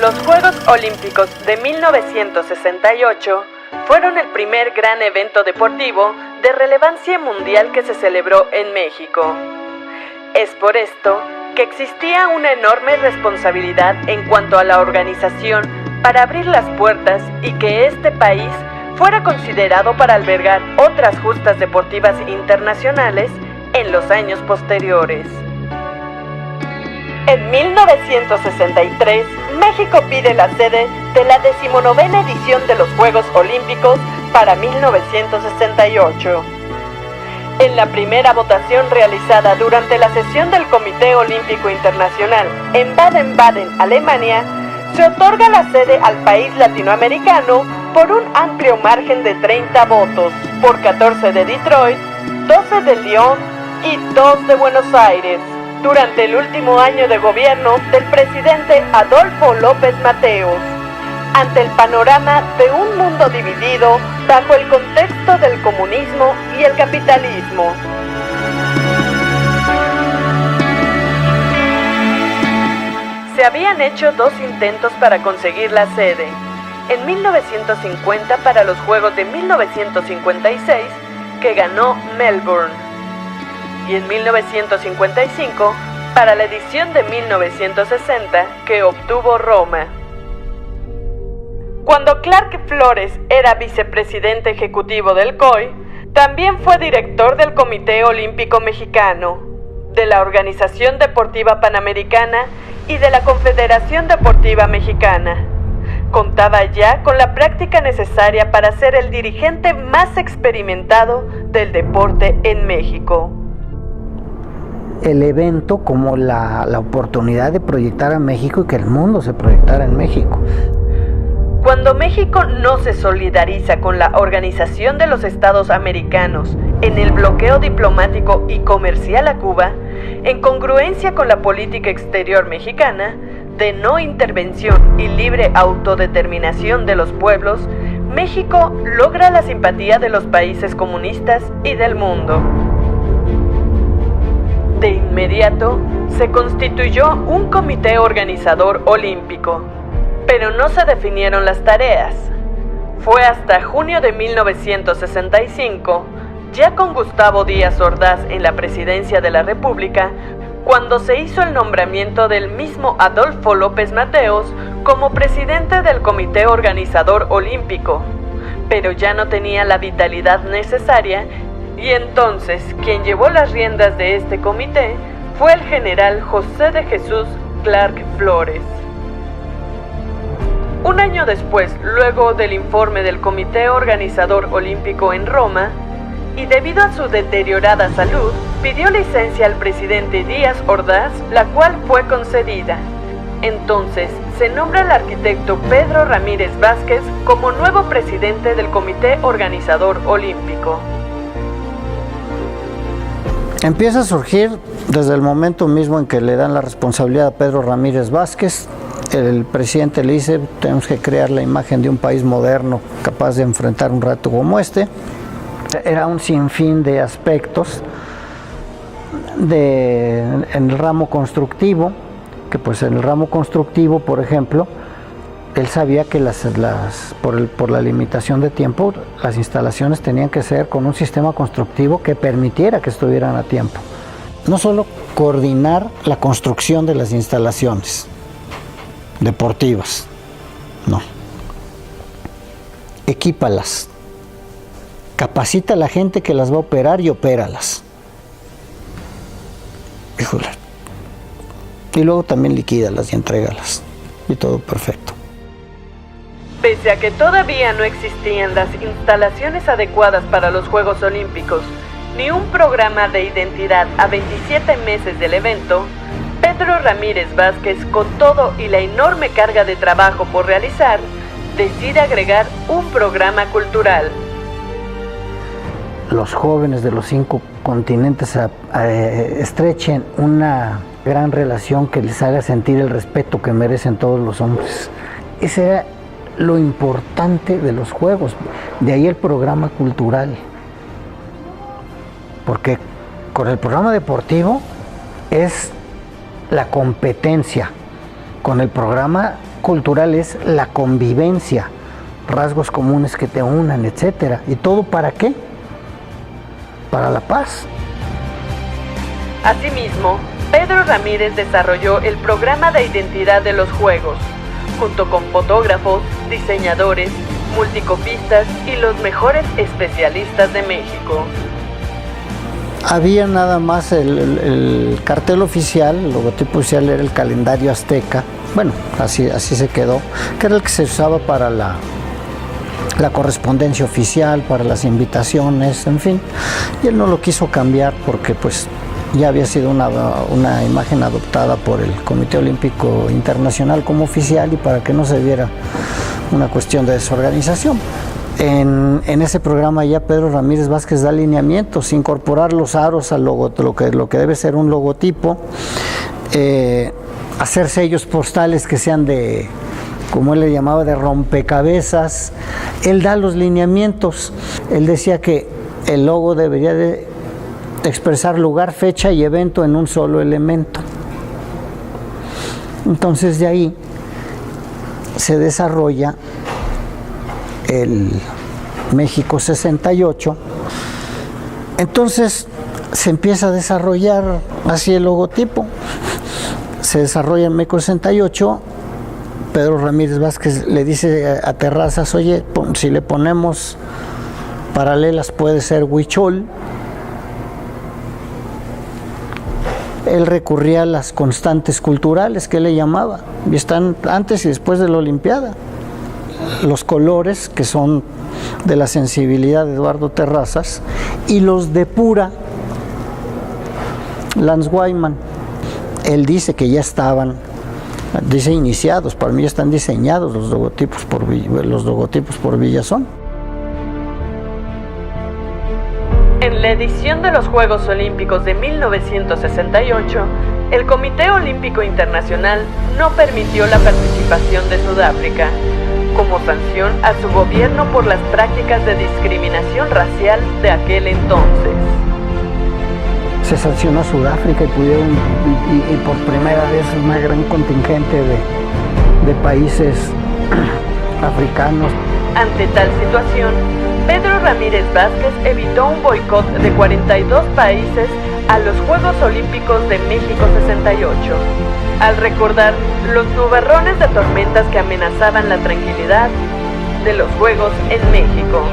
Los Juegos Olímpicos de 1968 fueron el primer gran evento deportivo de relevancia mundial que se celebró en México. Es por esto que existía una enorme responsabilidad en cuanto a la organización para abrir las puertas y que este país fuera considerado para albergar otras justas deportivas internacionales en los años posteriores. En 1963, México pide la sede de la 19ª edición de los Juegos Olímpicos para 1968. En la primera votación realizada durante la sesión del Comité Olímpico Internacional en Baden-Baden, Alemania, se otorga la sede al país latinoamericano por un amplio margen de 30 votos, por 14 de Detroit, 12 de Lyon y 2 de Buenos Aires, durante el último año de gobierno del presidente Adolfo López Mateos, ante el panorama de un mundo dividido bajo el contexto del comunismo y el capitalismo. Se habían hecho 2 intentos para conseguir la sede, en 1950 para los Juegos de 1956, que ganó Melbourne, y en 1955 para la edición de 1960 que obtuvo Roma. Cuando Clark Flores era vicepresidente ejecutivo del COI, también fue director del Comité Olímpico Mexicano, de la Organización Deportiva Panamericana y de la Confederación Deportiva Mexicana. Contaba ya con la práctica necesaria para ser el dirigente más experimentado del deporte en México. El evento como la oportunidad de proyectar a México y que el mundo se proyectara en México. Cuando México no se solidariza con la Organización de los Estados Americanos en el bloqueo diplomático y comercial a Cuba, en congruencia con la política exterior mexicana de no intervención y libre autodeterminación de los pueblos, México logra la simpatía de los países comunistas y del mundo. De inmediato, se constituyó un comité organizador olímpico, pero no se definieron las tareas. Fue hasta junio de 1965, ya con Gustavo Díaz Ordaz en la presidencia de la República, cuando se hizo el nombramiento del mismo Adolfo López Mateos como presidente del Comité Organizador Olímpico, pero ya no tenía la vitalidad necesaria. Y entonces, quien llevó las riendas de este comité fue el general José de Jesús Clark Flores. Un año después, luego del informe del Comité Organizador Olímpico en Roma, y debido a su deteriorada salud, pidió licencia al presidente Díaz Ordaz, la cual fue concedida. Entonces, se nombra al arquitecto Pedro Ramírez Vázquez como nuevo presidente del Comité Organizador Olímpico. Empieza a surgir desde el momento mismo en que le dan la responsabilidad a Pedro Ramírez Vázquez. El presidente le dice: tenemos que crear la imagen de un país moderno capaz de enfrentar un reto como este. Era un sinfín de aspectos en el ramo constructivo, que pues en el ramo constructivo, por ejemplo, él sabía que por la limitación de tiempo, las instalaciones tenían que ser con un sistema constructivo que permitiera que estuvieran a tiempo. No solo coordinar la construcción de las instalaciones deportivas, no. Equípalas, capacita a la gente que las va a operar y opéralas. Híjole. Y luego también liquídalas y entrégalas. Y todo perfecto. Pese a que todavía no existían las instalaciones adecuadas para los Juegos Olímpicos, ni un programa de identidad a 27 meses del evento, Pedro Ramírez Vázquez, con todo y la enorme carga de trabajo por realizar, decide agregar un programa cultural. Los jóvenes de los 5 continentes estrechen una gran relación que les haga sentir el respeto que merecen todos los hombres. Ese era lo importante de los Juegos, de ahí el programa cultural. Porque con el programa deportivo es la competencia, con el programa cultural es la convivencia, rasgos comunes que te unan, etcétera. ¿Y todo para qué? Para la paz. Asimismo, Pedro Ramírez desarrolló el programa de identidad de los juegos, junto con fotógrafos, diseñadores, multicopistas y los mejores especialistas de México. Había nada más el cartel oficial, el logotipo oficial era el calendario azteca, bueno, así se quedó, que era el que se usaba para la correspondencia oficial, para las invitaciones, en fin. Y él no lo quiso cambiar porque pues ya había sido una imagen adoptada por el Comité Olímpico Internacional como oficial y para que no se viera una cuestión de desorganización. En ese programa ya Pedro Ramírez Vázquez da lineamientos, incorporar los aros a lo que debe ser un logotipo, hacer sellos postales que sean de, como él le llamaba, de rompecabezas. Él da los lineamientos. Él decía que el logo debería de expresar lugar, fecha y evento en un solo elemento. Entonces de ahí se desarrolla el México 68. Entonces se empieza a desarrollar así el logotipo. Se desarrolla en México 68. Pedro Ramírez Vázquez le dice a Terrazas, oye, si le ponemos paralelas puede ser huichol. Él recurría a las constantes culturales que él le llamaba, y están antes y después de la Olimpiada. Los colores, que son de la sensibilidad de Eduardo Terrazas, y los depura Lance Wyman. Él dice que ya estaban, dice iniciados, para mí ya están diseñados los logotipos por Villazón. En la edición de los Juegos Olímpicos de 1968, el Comité Olímpico Internacional no permitió la participación de Sudáfrica, como sanción a su gobierno por las prácticas de discriminación racial de aquel entonces. Se sancionó a Sudáfrica y por primera vez una gran contingente de países africanos. Ante tal situación, Pedro Ramírez Vázquez evitó un boicot de 42 países a los Juegos Olímpicos de México 68, al recordar los nubarrones de tormentas que amenazaban la tranquilidad de los Juegos en México.